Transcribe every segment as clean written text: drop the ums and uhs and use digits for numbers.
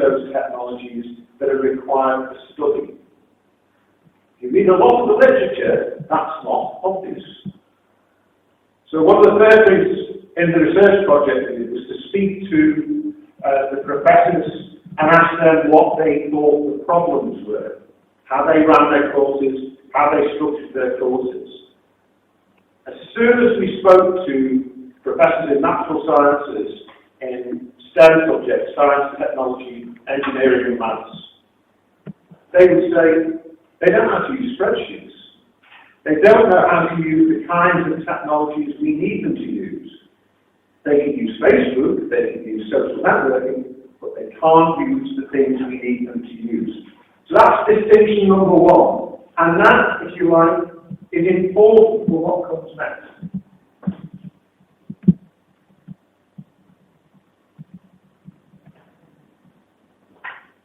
those technologies that are required for study. If you read a lot of the literature, that's not obvious. So one of the first things in the research project we did was to speak to the professors and ask them what they thought the problems were, how they ran their courses, how they structured their courses. As soon as we spoke to professors in natural sciences, in STEM subjects, science, technology, engineering and maths, they would say they don't know how to use spreadsheets. They don't know how to use the kinds of technologies we need them to use. They can use Facebook, they can use social networking, but they can't use the things we need them to use. So that's distinction number one. And that, if you like, is important for what comes next.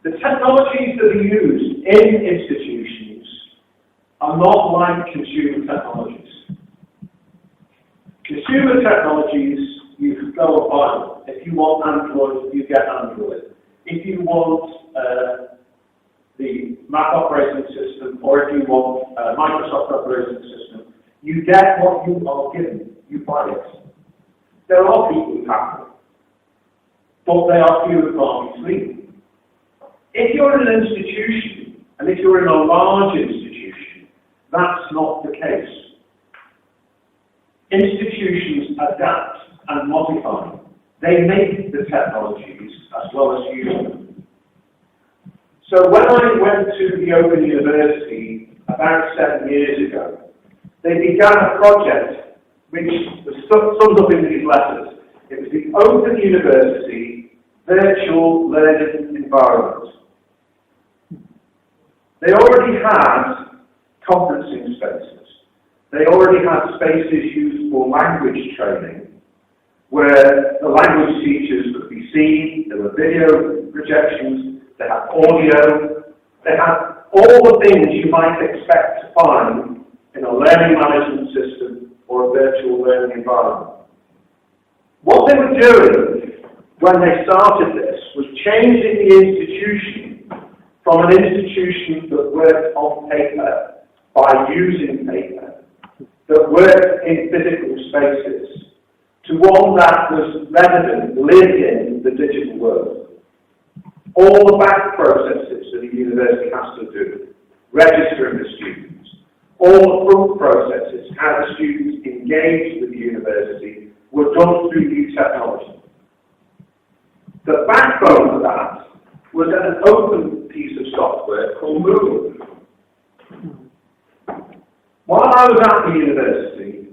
The technologies that are used in institutions are not like consumer technologies. Consumer technologies, you can go and buy them. If you want Android, you get Android. If you want the Mac operating system, or if you want Microsoft operating system, you get what you are given. You buy it. There are people who have them, but they are few and far between. If you're in an institution, and if you're in a large institution, that's not the case. Institutions adapt and modify. They make the technologies as well as use them. So when I went to the Open University about 7 years ago, they began a project which was summed up in these letters. It was the Open University Virtual Learning Environment. They already had conferencing spaces. They already had spaces used for language training, where the language teachers could be seen. There were video projections, they had audio, they had all the things you might expect to find in a learning management system or a virtual learning environment. What they were doing when they started this was changing the institution from an institution that worked on paper by using paper, that worked in physical spaces, to one that was resident, lived in the digital world. All the back processes that a university has to do, registering the students, all the front processes, how the students engage with the university, were done through new technology. The backbone of that was an open piece of software called Moodle. While I was at the university,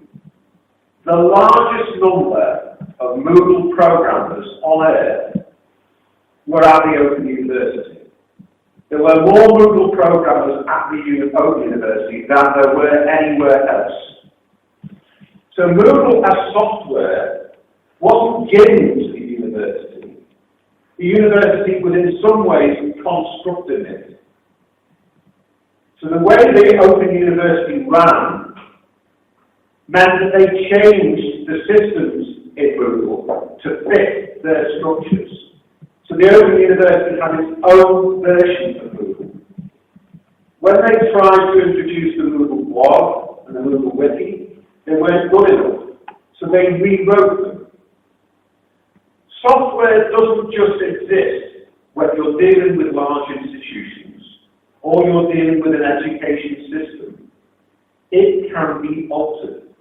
the largest number of Moodle programmers on earth were at the Open University. There were more Moodle programmers at the Open University than there were anywhere else. So Moodle as software wasn't given to the university. The university was in some ways constructing it. So the way the Open University ran meant that they changed the systems in Moodle to fit their structures. So the Open University had its own version of Moodle. When they tried to introduce the Moodle blog and the Moodle wiki, they weren't good enough. So they rewrote them. Software doesn't just exist when you're dealing with large institutions or you're dealing with an education system. It can be altered.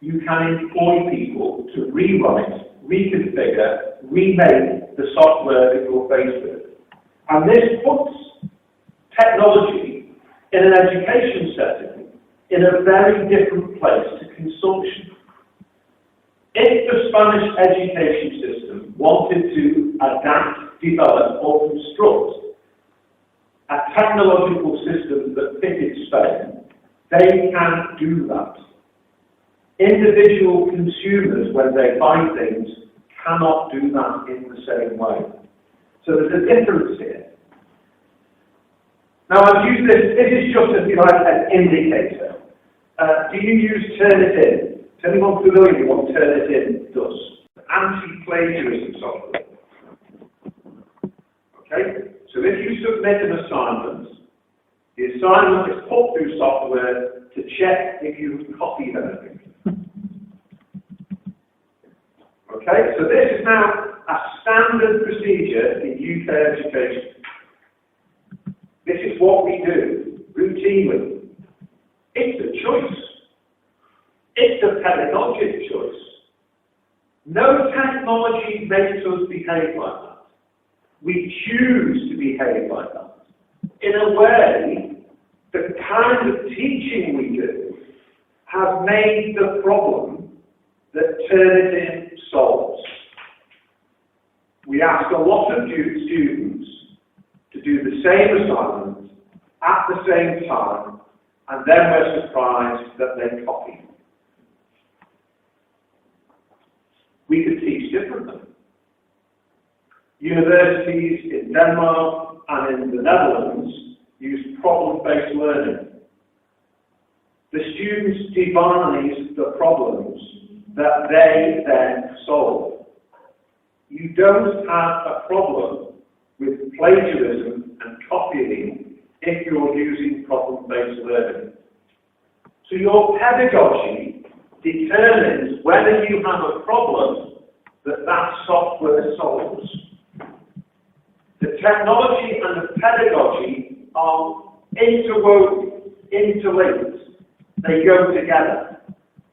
You can employ people to rewrite, reconfigure, remake the software that you're faced with. And this puts technology in an education setting in a very different place to consumption. If the Spanish education system wanted to adapt, develop, or construct a technological system that fitted Spain, they can do that. Individual consumers, when they buy things, cannot do that in the same way. So there's a difference here. Now I've used this is just, if you like, an indicator. Do you use Turnitin? Is anyone familiar with what Turnitin does? Anti-plagiarism software. submit an assignment, the assignment is put through software to check if you've copied anything. Okay, so this is now a standard procedure in UK education. This is what we do routinely. It's a choice. It's a pedagogic choice. No technology makes us behave like that. We choose to behave like that. In a way, the kind of teaching we do has made the problem that Turnitin solves. We ask a lot of students to do the same assignment at the same time, and then we're surprised that they copy. We could teach differently. Universities in Denmark and in the Netherlands use problem-based learning. The students devise the problems that they then solve. You don't have a problem with plagiarism and copying if you're using problem-based learning. So your pedagogy determines whether you have a problem that software solves. The technology and the pedagogy are interwoven, interlinked. They go together.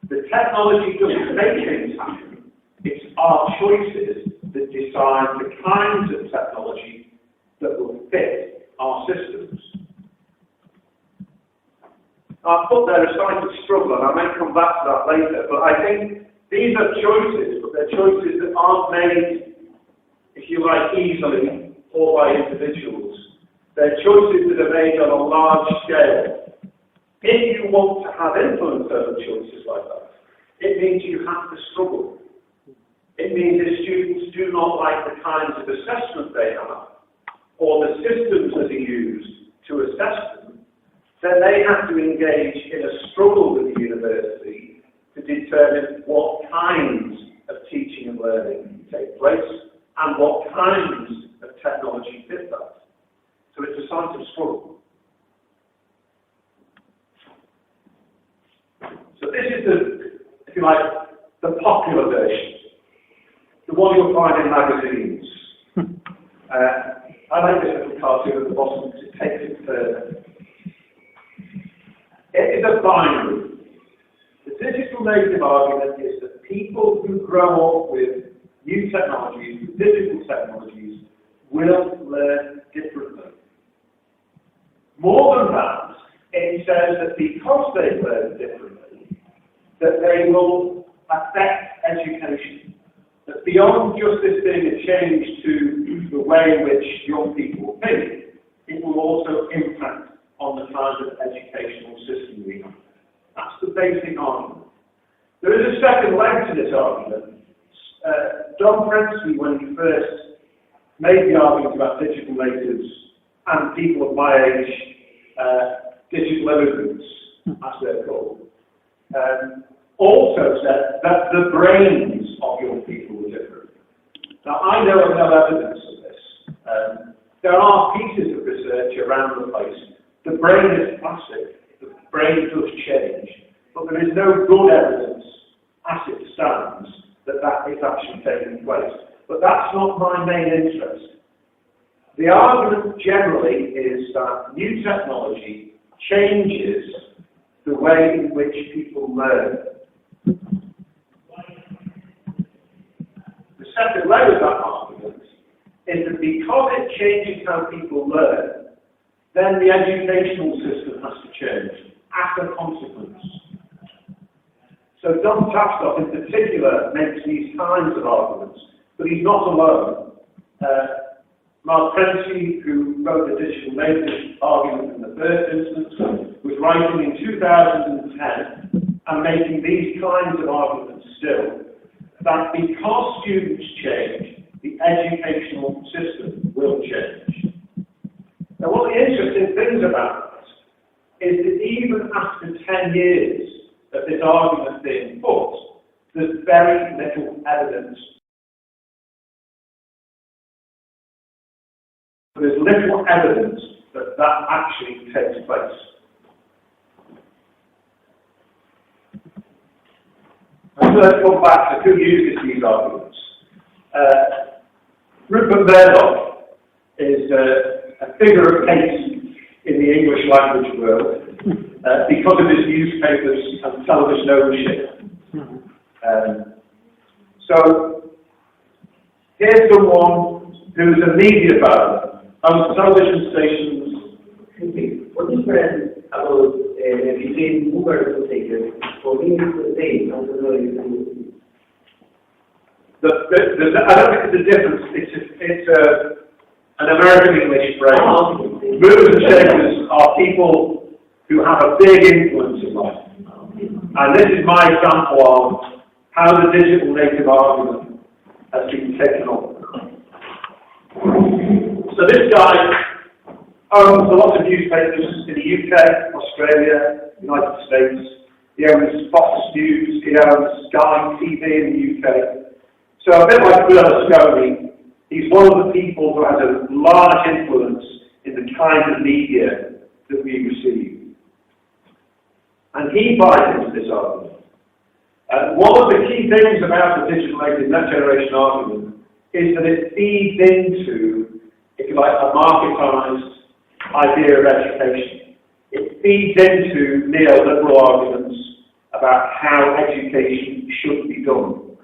The technology doesn't make things happen. It's our choices that decide the kinds of technology that will fit our systems. I've put there a slight struggle, and I may come back to that later, but I think these are choices, but they're choices that aren't made, if you like, easily or by individuals. They're choices that are made on a large scale. If you want to have influence over choices like that, it means you have to struggle. It means if students do not like the kinds of assessment they have, or the systems that are used to assess them, then they have to engage in a struggle with the university to determine what kinds of teaching and learning take place and what kinds of technology fit that. So it's a science of struggle. So this is the, if you like, the popular version, the one you'll find in magazines. I like this little cartoon at the bottom because it takes it further. It is a binary. The digital native argument is that people who grow up with new technologies, with digital technologies, will learn differently. More than that, it says that because they learn differently, that they will affect education. That beyond just this being a change to the way in which young people think, it will also impact on the kind of educational system we have. That's the basic argument. There is a second leg to this argument. Don Prensky, when he first made the argument about digital natives and people of my age, digital immigrants, as they're called, also said that the brains of young people were different. Now, I know of no evidence of this. There are pieces of research around the place. The brain is plastic. The brain does change. But there is no good evidence, as it stands, that that is actually taking place. But that's not my main interest. The argument generally is that new technology changes the way in which people learn. The second leg of that argument is that because it changes how people learn, then the educational system has to change as a consequence. So Don Tapscott in particular makes these kinds of arguments, but he's not alone. Mark Prensky, who wrote the digital native argument in the first instance, was writing in 2010 and making these kinds of arguments still, that because students change, the educational system will change. Now, one of the interesting things about that is that even after 10 years of this argument being put, there's very little evidence but there's little evidence that that actually takes place. And so let's come back to who uses these arguments. Rupert Murdoch is a figure of pace in the English language world because of his newspapers and television ownership. So here's someone who's a media baron, owns television stations. What is different about between Uber and Taker? For me, it's the same. I don't know if I don't think it's a difference. It's an American English phrase. Movers and shakers are people who have a big influence in life. And this is my example of how the digital native argument has been taken up. So this guy owns a lot of newspapers in the UK, Australia, United States. He owns Fox News, he owns Sky TV in the UK. So a bit like Berlusconi, he's one of the people who has a large influence in the kind of media that we receive. And he buys into this argument. One of the key things about the digital native net generation argument is that it feeds into, if you like, a marketized idea of education. It feeds into neoliberal arguments about how education should be done.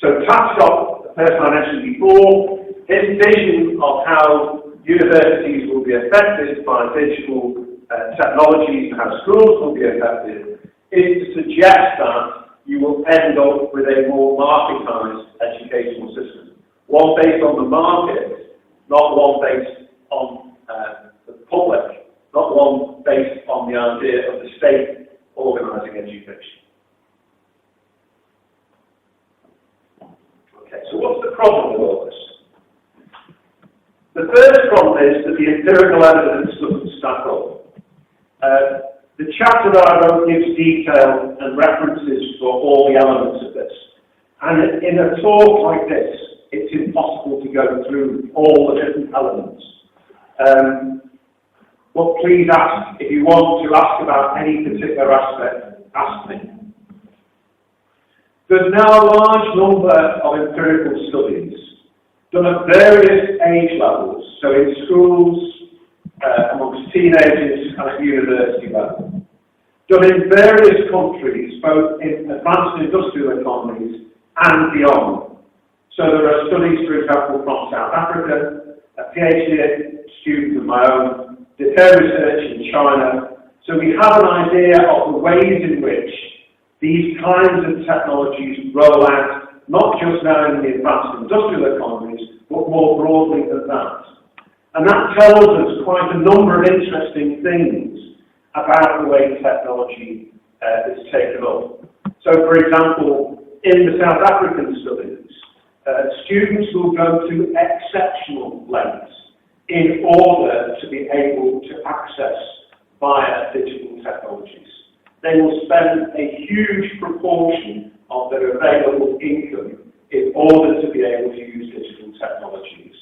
So Tapscott, the person I mentioned before, his vision of how universities will be affected by digital technologies and how schools will be affected is to suggest that you will end up with a more marketized educational system. One based on the market, not one based on the public, not one based on the idea of the state organising education. Okay, so what's the problem with all this? The first problem is that the empirical evidence doesn't stack up. The chapter that I wrote gives detail and references for all the elements of this. And in a talk like this, it's impossible to go through all the different elements. But please ask, if you want to ask about any particular aspect, ask me. There's now a large number of empirical studies done at various age levels, so in schools, amongst teenagers and at university level, done in various countries, both in advanced industrial economies and beyond. So there are studies, for example, from South Africa, a PhD student of my own did her research in China. So we have an idea of the ways in which these kinds of technologies roll out, not just now in the advanced industrial economies, but more broadly than that. And that tells us quite a number of interesting things about the way technology is taken up. So, for example, in the South African studies, students will go to exceptional lengths in order to be able to access via digital technologies. They will spend a huge proportion of their available income in order to be able to use digital technologies.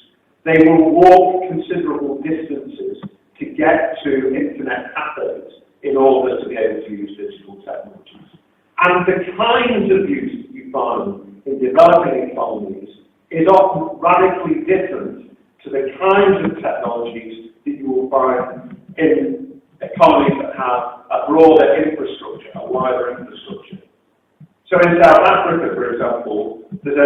They will walk considerable distances to get to internet cafes in order to be able to use digital technologies. And the kinds of use that you find in developing economies is often radically different to the kinds of technologies that you will find in economies that have a broader infrastructure, a wider infrastructure. So in South Africa, for example, there's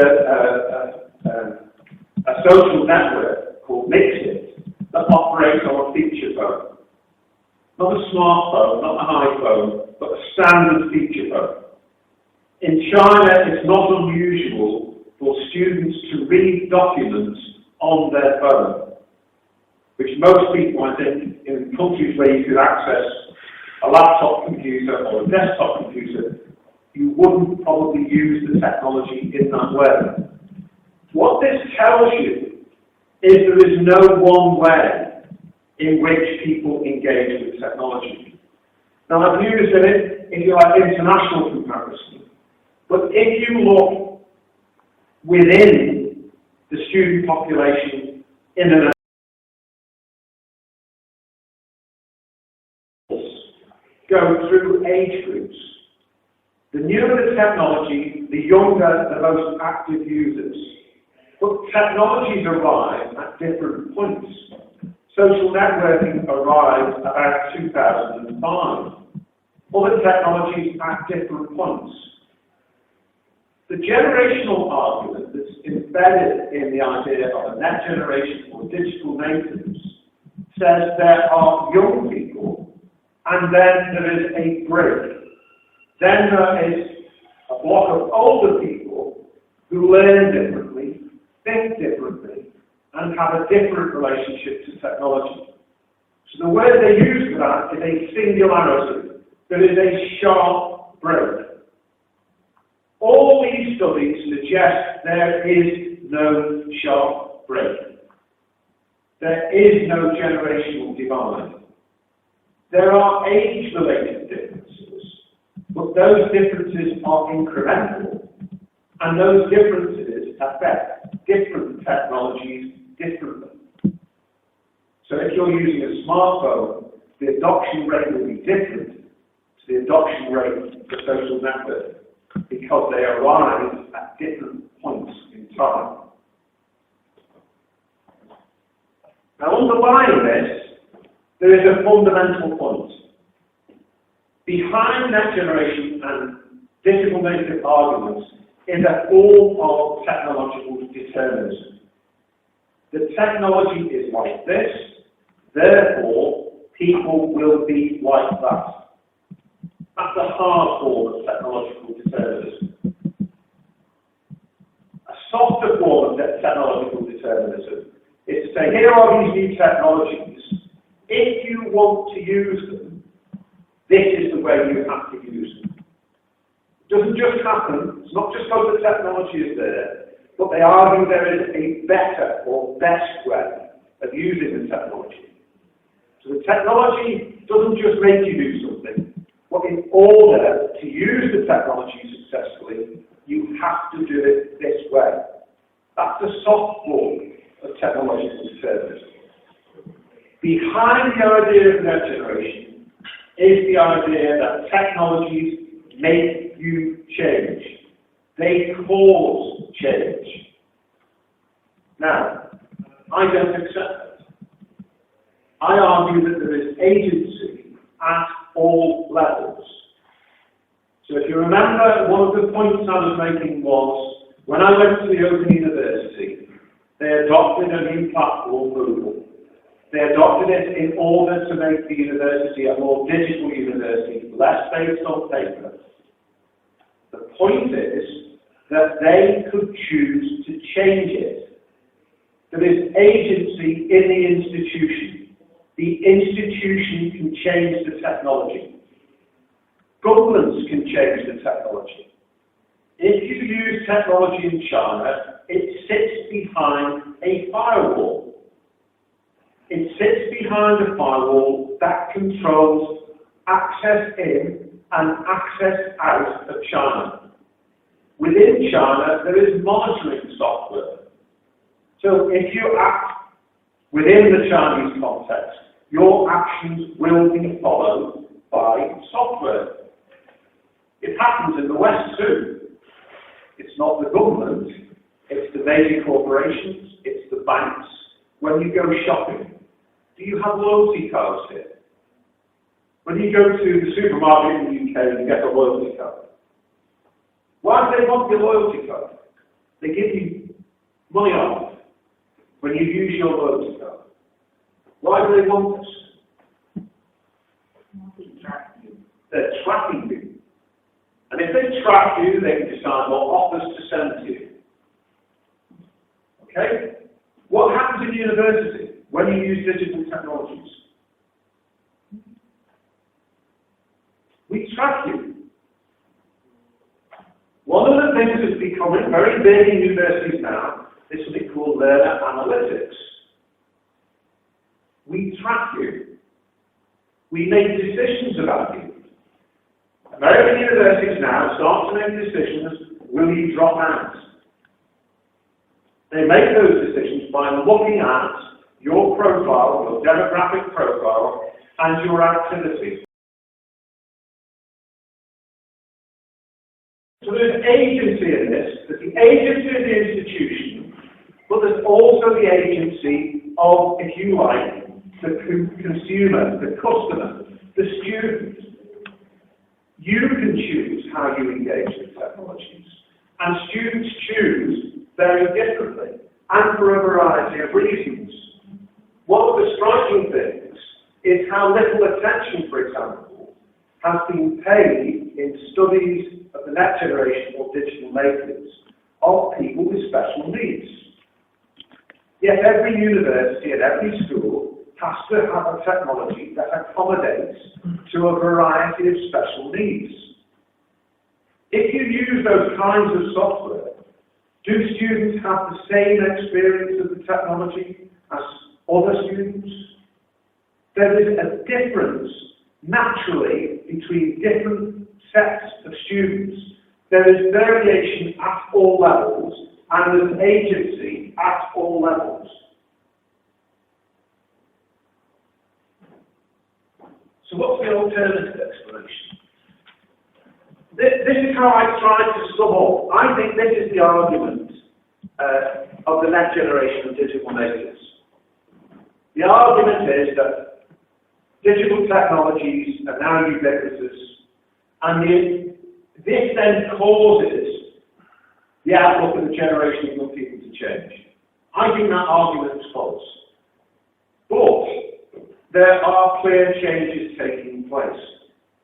a social network called Mixit that operates on a feature phone. Not a smartphone, not an iPhone, but a standard feature phone. In China, it's not unusual for students to read documents on their phone, which most people, I think, in countries where you could access a laptop computer or a desktop computer, you wouldn't probably use the technology in that way. What this tells you is there is no one way in which people engage with technology. Now, I've used it, if you like, international comparison, but if you look within the student population in an go through age groups. The newer the technology, the younger the most active users. But technologies arrive at different points. Social networking arrived about 2005. Other technologies at different points. The generational argument that's embedded in the idea of a net generation or digital natives says there are young people and then there is a break. Then there is a block of older people who learn differently, think differently, and have a different relationship to technology. So the word they use for that is a singularity. There is a sharp break. All these studies suggest there is no sharp break. There is no generational divide. There are age-related differences, but those differences are incremental, and those differences affect different technologies differently. So if you're using a smartphone, the adoption rate will be different to the adoption rate for social networking, because they arise at different points in time. Now, underlying this, there is a fundamental point. Behind next generation and digital native arguments is a form of technological determinism. The technology is like this, therefore people will be like that. That's the hard form of technological determinism. A softer form of technological determinism is to say, here are these new technologies. If you want to use them, this is the way you have to use them. It doesn't just happen. It's not just because the technology is there, but they argue there is a better or best way of using the technology. So the technology doesn't just make you do something, but in order to use the technology successfully, you have to do it this way. That's the soft form of technological determinism. Behind the idea of net generation is the idea that technologies make you change. They cause change. Now, I don't accept that. I argue that there is agency at all levels. So if you remember, one of the points I was making was, when I went to the Open University, they adopted a new platform, Google. They adopted it in order to make the university a more digital university, less based on paper. The point is that they could choose to change it. There is agency in the institution. The institution can change the technology. Governments can change the technology. If you use technology in China, it sits behind a firewall. It sits behind a firewall that controls access in and access out of China. Within China, there is monitoring software. So if you act within the Chinese context, your actions will be followed by software. It happens in the West too. It's not the government, it's the major corporations, it's the banks. When you go shopping, do you have loyalty cards here? When you go to the supermarket in the UK, you get a loyalty card. Why do they want your loyalty card? They give you money off when you use your loyalty card. Why do they want this? They're tracking you. And if they track you, they can decide what offers to send to you. Okay? What happens in university when you use digital technologies? We track you. One of the things that's becoming very big in universities now is something called learner analytics. We track you. We make decisions about you. American universities now start to make decisions, will you drop out? They make those decisions by looking at your profile, your demographic profile, and your activity. So there's agency in this. There's the agency of the institution, but there's also the agency of, if you like, the consumer, the customer, the student. You can choose how you engage with technologies, and students choose very differently, and for a variety of reasons. One of the striking things is how little attention, for example, has been paid in studies of the next generation or digital natives of people with special needs. Yet every university and every school has to have a technology that accommodates to a variety of special needs. If you use those kinds of software, do students have the same experience of the technology as other students? There is a difference, naturally, between different sets of students. There is variation at all levels, and there's agency at all levels. So what's the alternative explanation? This is how I tried to sum up. I think this is the argument of the next generation of digital natives. The argument is that digital technologies are now ubiquitous, and this then causes the outlook of the generation of young people to change. I think that argument is false. But there are clear changes taking place.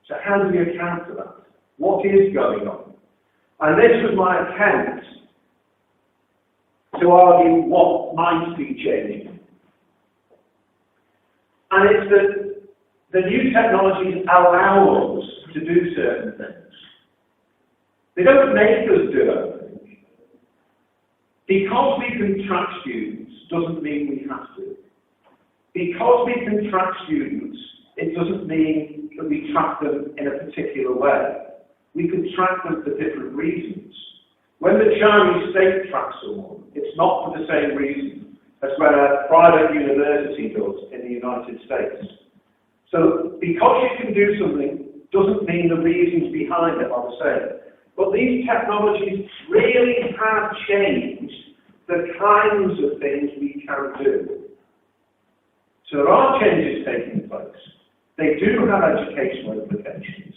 So how do we account for that? What is going on? And this was my attempt to argue what might be changing. And it's that the new technologies allow us to do certain things. They don't make us do everything. Because we can track students doesn't mean we have to. Because we can track students, it doesn't mean that we track them in a particular way. We can track them for different reasons. When the Chinese state tracks someone, it's not for the same reason as when a private university does in the United States. So because you can do something doesn't mean the reasons behind it are the same. But these technologies really have changed the kinds of things we can do. So there are changes taking place. They do have educational implications.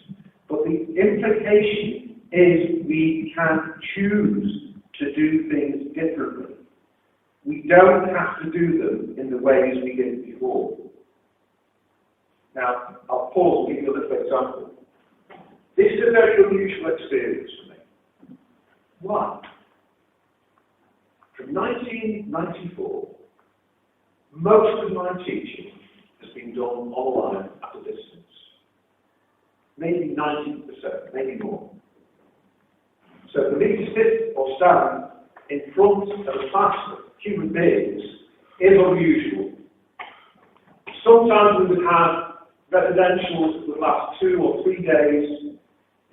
But the implication is we can choose to do things differently. We don't have to do them in the ways we did before. Now, I'll pause and give you a little example. This is a very unusual experience for me. Why? From 1994, most of my teaching has been done online at a distance. Maybe 90%, maybe more. So for me to sit or stand in front of a class of human beings is unusual. Sometimes we would have residentials that would last 2 or 3 days,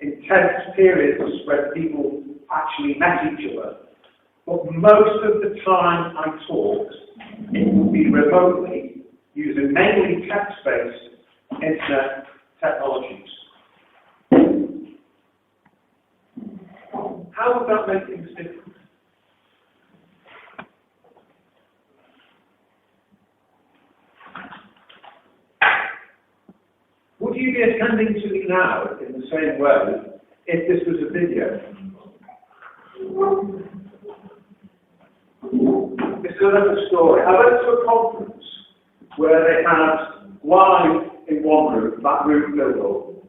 intense periods where people actually met each other. But most of the time I talked, it would be remotely using mainly text-based internet technologies. How would that make things different? Would you be attending to me now in the same way if this was a video? This is another story. I went to a conference where they had live in one room, that room filled up.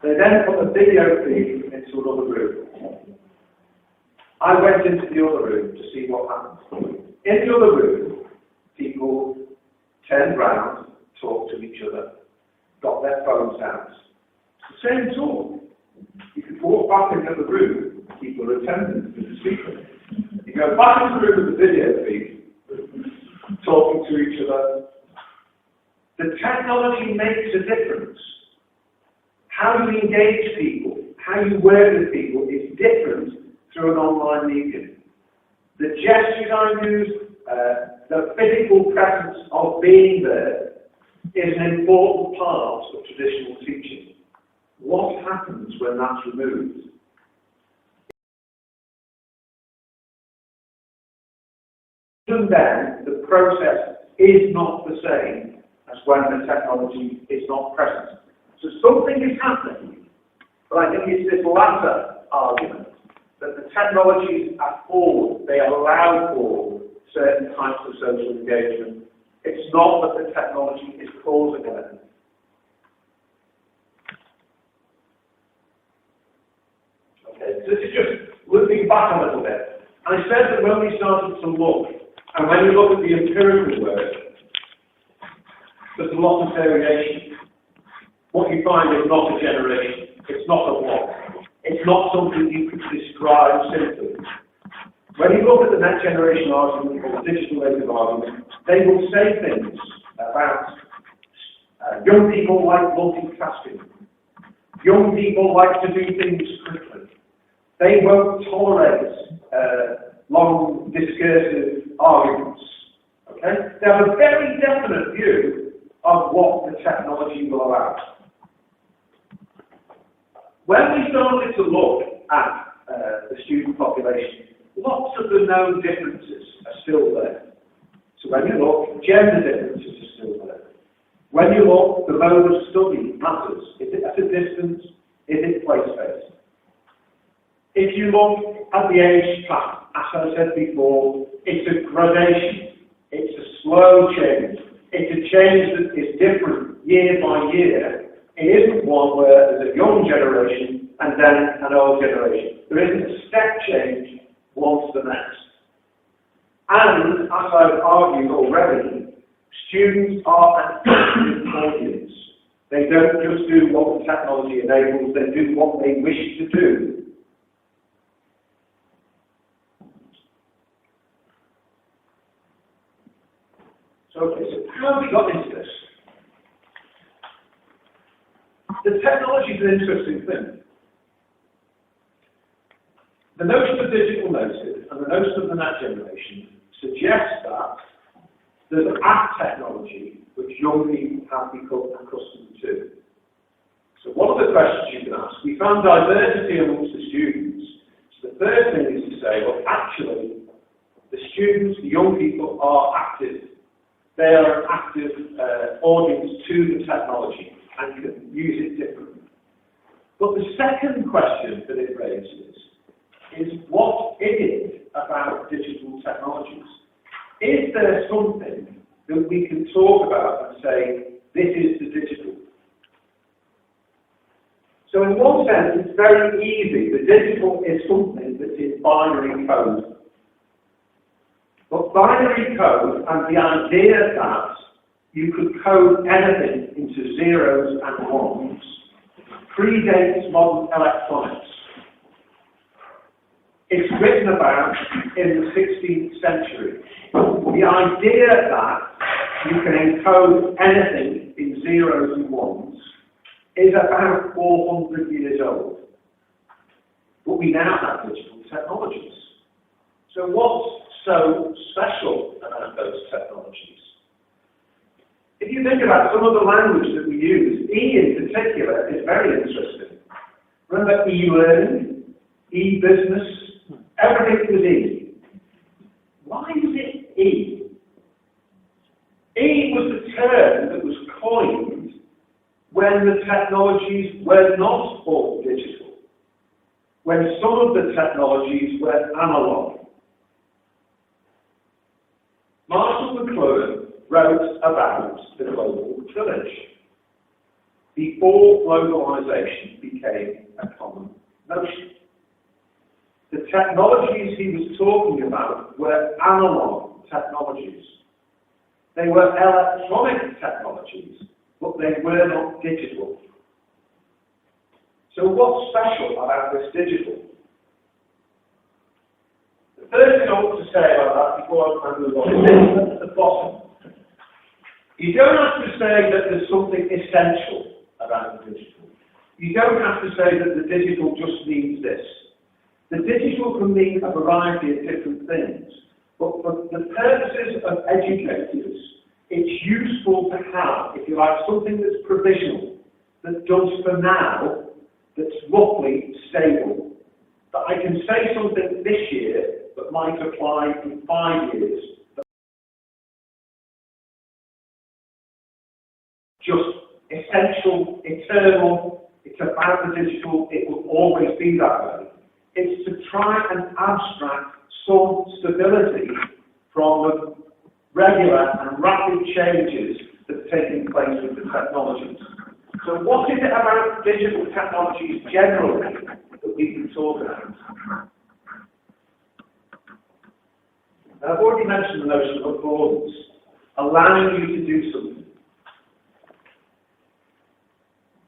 They then put a video feed into another room. I went into the other room to see what happened. In the other room, people turned round, talked to each other, got their phones out. It's the same talk. You could walk back into the room, people are attending to the speaker. You go back into the room with the video feed, talking to each other. The technology makes a difference. How you engage people, how you work with people is different through an online medium. The gestures I use, the physical presence of being there is an important part of traditional teaching. What happens when that's removed? Even then, the process is not the same as when the technology is not present. So something is happening, but I think it's this latter argument that the technologies are forward, they allow for certain types of social engagement. It's not that the technology is causing anything. Okay, so this is just looking back a little bit. I said that when we started to look, and when you look at the empirical work, there's a lot of variation. What you find is not a generation, it's not a what. It's not something you could describe simply. When you look at the next generation argument or the digital native argument, they will say things about young people like multitasking. Young people like to do things quickly. They won't tolerate long discursive arguments. Okay? They have a very definite view of what the technology will allow. When we started to look at the student population, lots of the known differences are still there. So when you look, gender differences are still there. When you look, the mode of study matters. Is it at a distance? Is it place-based? If you look at the age path, as I said before, it's a gradation. It's a slow change. It's a change that is different year by year. It isn't one where there's a young generation and then an old generation. There isn't a step change one to the next. And, as I've argued already, students are an active audience. They don't just do what the technology enables, they do what they wish to do. So how have we got into this? The technology is an interesting thing. The notion of digital native and the notion of the next generation suggests that there's an app technology which young people have become accustomed to. So one of the questions you can ask, we found diversity amongst the students. So the first thing is to say, well, actually, the students, the young people are active. They are an active audience to the technology and can use it differently. But the second question that it raises is what is it about digital technologies? Is there something that we can talk about and say, this is the digital? So in one sense, it's very easy. The digital is something that is binary code. But binary code and the idea that you could code anything into zeros and ones predates modern electronics. It's written about in the 16th century. The idea that you can encode anything in zeros and ones is about 400 years old. But we now have digital technologies. So what's so special about those technologies? If you think about some of the language that we use, E in particular is very interesting. Remember e-learning, e-business, everything was E. Why is it E? E was the term that was coined when the technologies were not all digital, when some of the technologies were analog. Marshall McLuhan wrote about the global village before globalization became a common notion. The technologies he was talking about were analog technologies. They were electronic technologies, but they were not digital. So what's special about this digital? The first thing I want to say about that before I move on is this at the bottom. You don't have to say that there's something essential about the digital. You don't have to say that the digital just needs this. The digital can mean a variety of different things, but for the purposes of educators, it's useful to have, if you like, something that's provisional, that does for now, that's roughly stable. That I can say something this year that might apply in 5 years. Just essential, eternal, it's about the digital, it will always be that way. It's to try and abstract some stability from the regular and rapid changes that are taking place with the technologies. So what is it about digital technologies generally that we can talk about? Now, I've already mentioned the notion of affordance, allowing you to do something.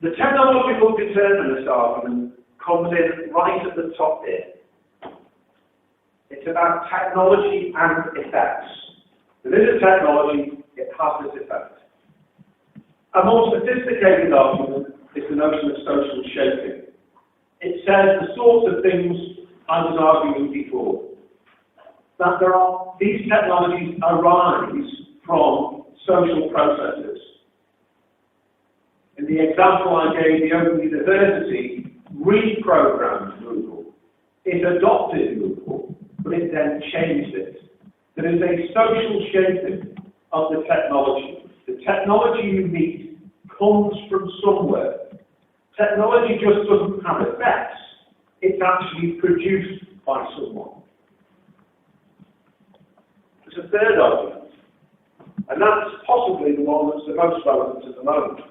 The technological determinist argument comes in right at the top here. It's about technology and effects. There is a technology, it has this effect. A more sophisticated argument is the notion of social shaping. It says the sorts of things I was arguing before. That these technologies arise from social processes. In the example I gave, the Open University reprogrammed Google. It adopted Google, but it then changed it. There is a social shaping of the technology. The technology you meet comes from somewhere. Technology just doesn't have effects. It's actually produced by someone. There's a third argument, and that's possibly the one that's the most relevant at the moment.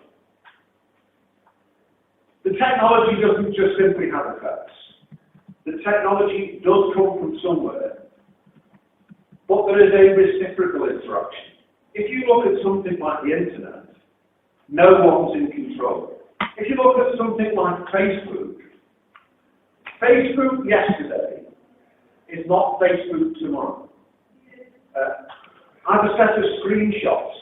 The technology doesn't just simply have effects. The technology does come from somewhere, but there is a reciprocal interaction. If you look at something like the internet, no one's in control. If you look at something like Facebook, Facebook yesterday is not Facebook tomorrow. I have a set of screenshots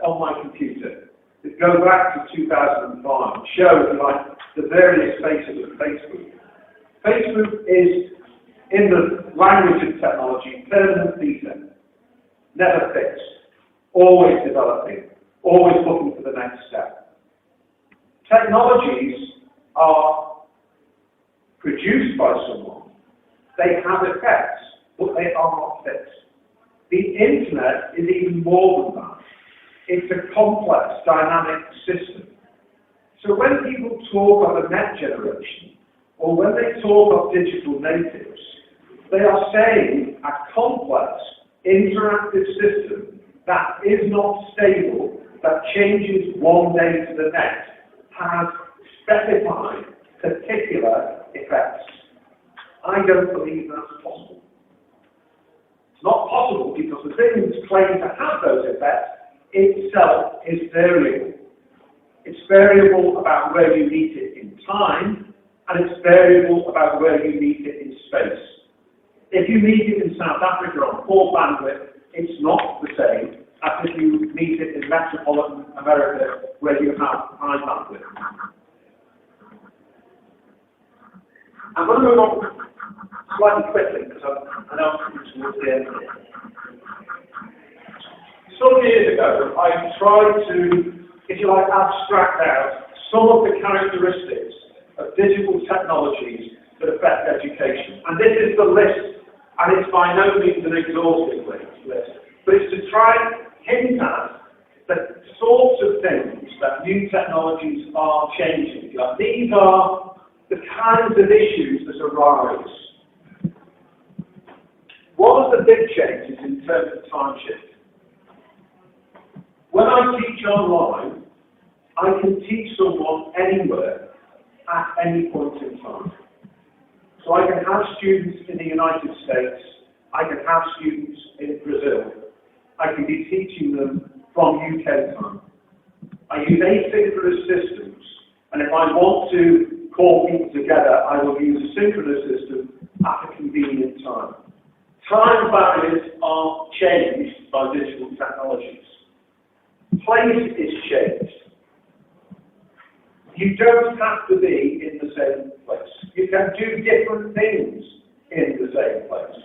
on my computer that go back to 2005 and show, if you like, the various phases of Facebook. Facebook is, in the language of technology, permanent beta, never fixed, always developing, always looking for the next step. Technologies are produced by someone, they have effects, but they are not fixed. The internet is even more than that. It's a complex, dynamic system. So when people talk of a net generation, or when they talk of digital natives, they are saying a complex, interactive system that is not stable, that changes one day to the next, has specified particular effects. I don't believe that's possible. It's not possible because the thing that's claimed to have those effects itself is variable. It's variable about where you meet it in time, and it's variable about where you meet it in space. If you meet it in South Africa on poor bandwidth, it's not the same as if you meet it in metropolitan America where you have high bandwidth. I'm going to move on slightly quickly because I know I'm coming towards the end here. Some years ago, I tried to, if you like, abstract out some of the characteristics of digital technologies that affect education. And this is the list, and it's by no means an exhaustive list, but it's to try and hint at the sorts of things that new technologies are changing. These are the kinds of issues that arise. One of the big changes in terms of time shift. When I teach online, I can teach someone anywhere at any point in time. So I can have students in the United States, I can have students in Brazil, I can be teaching them from UK time. I use asynchronous systems, and if I want to call people together, I will use a synchronous system at a convenient time. Time barriers are changed by digital technologies. Place is changed. You don't have to be in the same place. You can do different things in the same place.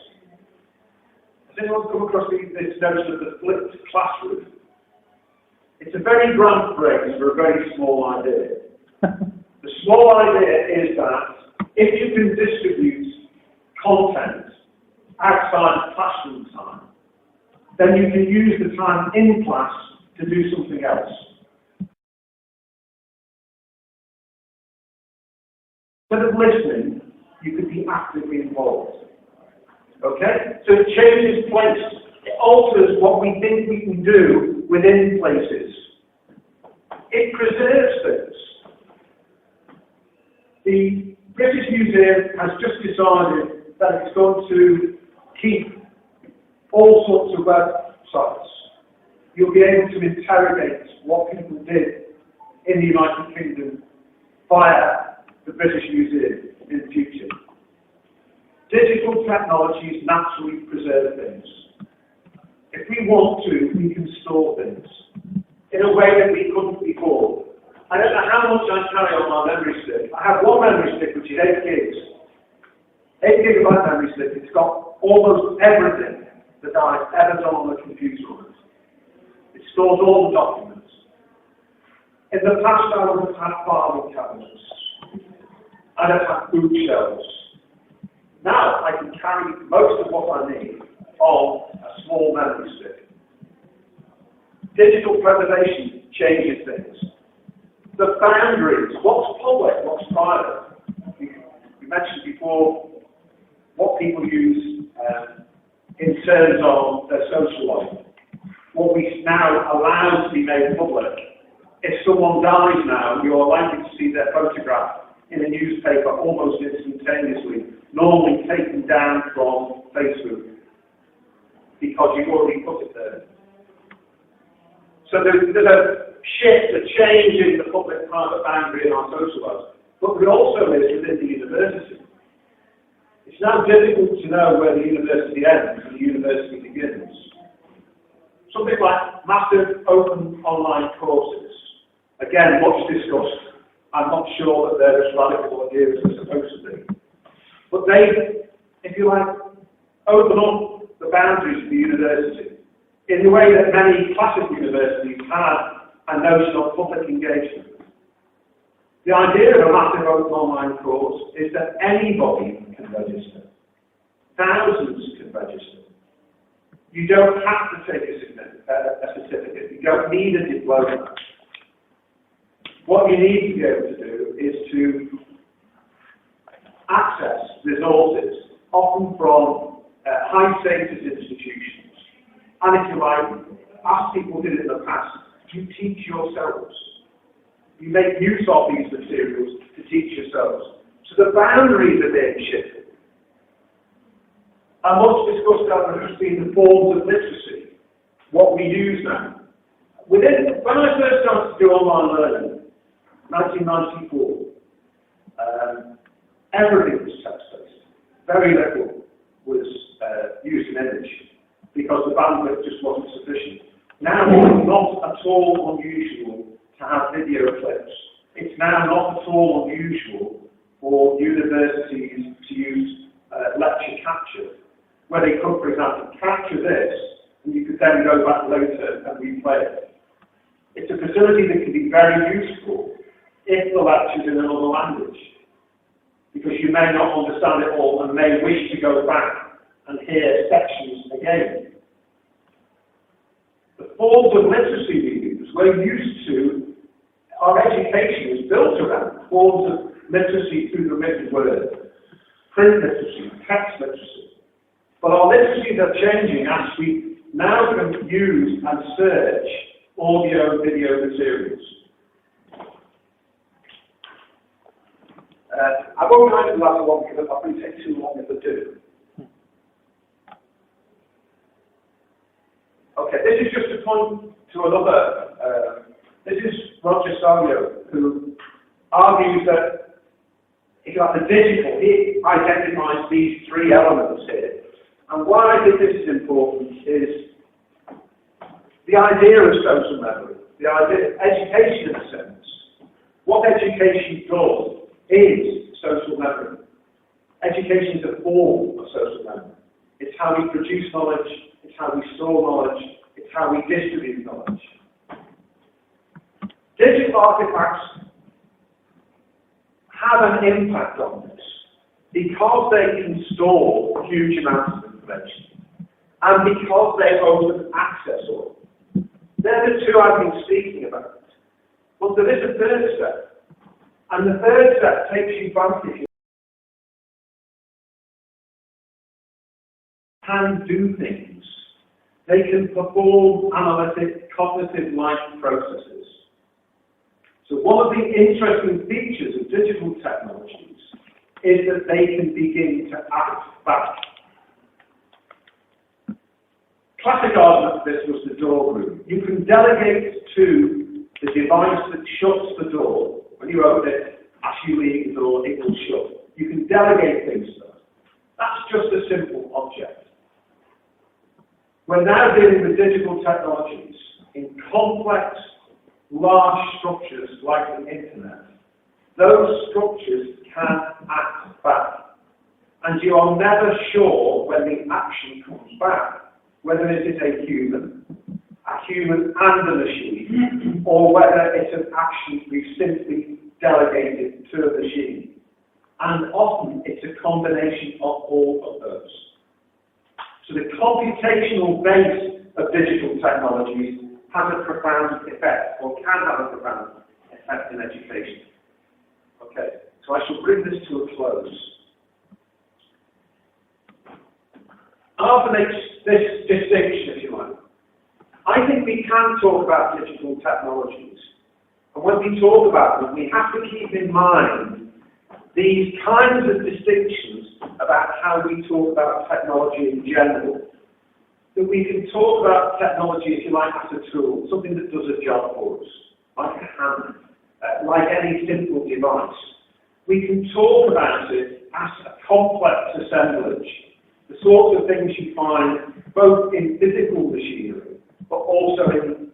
Has anyone come across this notion of the flipped classroom? It's a very grand phrase for a very small idea. The small idea is that if you can distribute content outside classroom time, then you can use the time in class to do something else. Instead of listening, you could be actively involved. Okay? So it changes place. It alters what we think we can do within places. It preserves things. The British Museum has just decided that it's going to keep all sorts of websites. You'll be able to interrogate what people did in the United Kingdom via the British Museum in the future. Digital technologies naturally preserve things. If we want to, we can store things in a way that we couldn't before. I don't know how much I carry on my memory stick. I have one memory stick which is 8 gigs. 8 gigabyte memory stick. It's got almost everything that I've ever done on the computer on it. It stores all the documents. In the past I would have had filing cabinets. I'd have had bookshelves. Now I can carry most of what I need on a small memory stick. Digital preservation changes things. The boundaries, what's public, what's private. We mentioned before what people use in terms of their social life. What we now allow to be made public. If someone dies now, you're likely to see their photograph in a newspaper almost instantaneously, normally taken down from Facebook, because you've already put it there. So there's a shift, a change in the public-private boundary in our social lives. But we also live within the university. It's now difficult to know where the university ends and the university begins. Something like massive open online courses. Again, much discussed. I'm not sure that they're as radical a idea as they're supposed to be. But they, if you like, open up the boundaries of the university in the way that many classic universities had a notion of public engagement. The idea of a massive open online course is that anybody can register. Thousands can register. You don't have to take a certificate. You don't need a diploma. What you need to be able to do is to access resources, often from high-status institutions. And if you like, as people did in the past, you teach yourselves. You make use of these materials to teach yourselves. So the boundaries are being shifted. And much discussed has been the forms of literacy, what we use now. When I first started to do online learning, 1994, everything was text-based. Very little was used in image, because the bandwidth just wasn't sufficient. Now it's not at all unusual to have video clips. It's now not at all unusual for universities to use lecture capture, where they could, for example, capture this, and you could then go back later and replay it. It's a facility that can be very useful if the lecture's in another language, because you may not understand it all and may wish to go back and hear sections again. The forms of literacy we use, we're used to, our education is built around forms of literacy through the written word, print literacy, text literacy. But our literacies are changing as we now can use and search audio and video materials. I won't go into the last one because I've been taking too long if I do. Okay, this is just a point to another. This is Roger Savio, who argues that if you have the digital, he identifies these three elements here. And why I think this is important is the idea of social memory, the idea of education in a sense. What education does is social memory. Education is a form of social memory. It's how we produce knowledge, it's how we store knowledge, it's how we distribute knowledge. Digital artifacts have an impact on this because they can store huge amounts of information and because they open access all. They're the two I've been speaking about. But there is a third step, and the third step takes you back if you can do things. They can perform analytic, cognitive-like processes. So one of the interesting features of digital technologies is that they can begin to act back. Classic argument for this was the door room. You can delegate to the device that shuts the door. When you open it, as you leave the door, it will shut. You can delegate things to that. That's just a simple object. We're now dealing with digital technologies in complex, large structures like the internet. Those structures can act back. And you are never sure when the action comes back, whether it is a human and a machine, or whether it's an action we've simply delegated to a machine. And often it's a combination of all of those. So the computational base of digital technologies has a profound effect, or can have a profound effect in education. Okay, so I shall bring this to a close. I often make this distinction, if you like. I think we can talk about digital technologies, and when we talk about them, we have to keep in mind these kinds of distinctions about how we talk about technology in general. That we can talk about technology, if you like, as a tool, something that does a job for us, like a hand, like any simple device. We can talk about it as a complex assemblage, the sorts of things you find both in physical machinery, but also in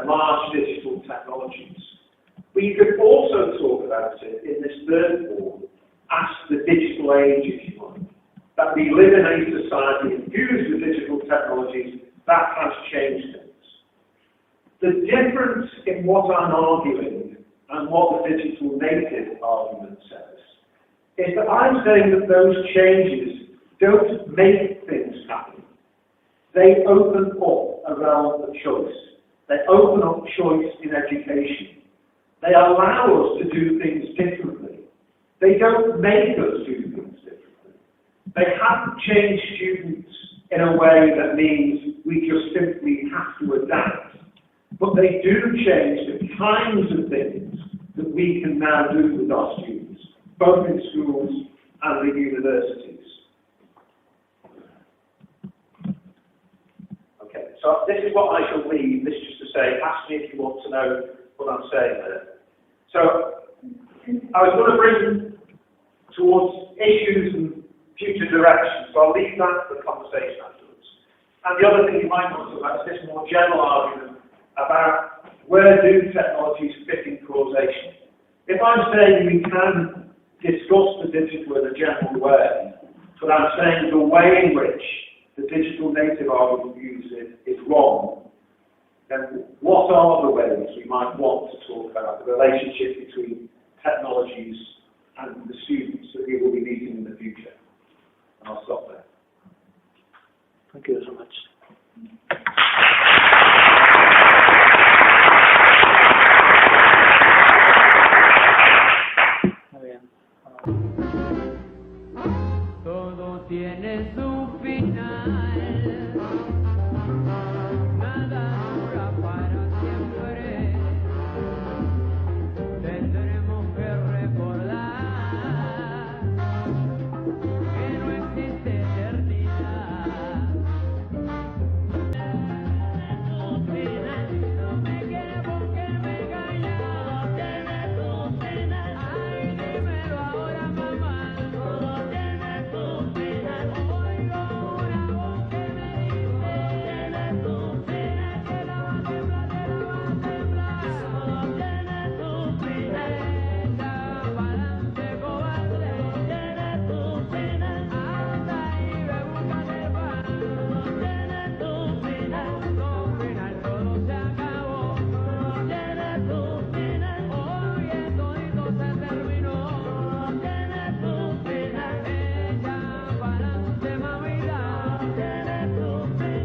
large digital technologies. We could also talk about it in this third form as the digital age, if you like. That we live in a society infused with digital technologies that has changed things. The difference in what I'm arguing and what the digital native argument says is that I'm saying that those changes don't make things happen. They open up a realm of choice. They open up choice in education. They allow us to do things differently. They don't make us do things differently. They haven't changed students in a way that means we just simply have to adapt. But they do change the kinds of things that we can now do with our students, both in schools and in universities. Okay, so this is what I shall leave. This is just to say, ask me if you want to know what I'm saying there. So, I was going to bring towards issues and future directions, so I'll leave that for the conversation afterwards. And the other thing you might want to talk about is this more general argument about where do technologies fit in causation. If I'm saying we can discuss the digital in a general way, but I'm saying the way in which the digital native argument uses it is wrong, then what are the ways we might want to talk about the relationship between technologies and the students that we will be meeting in the future? And I'll stop there. Thank you so much.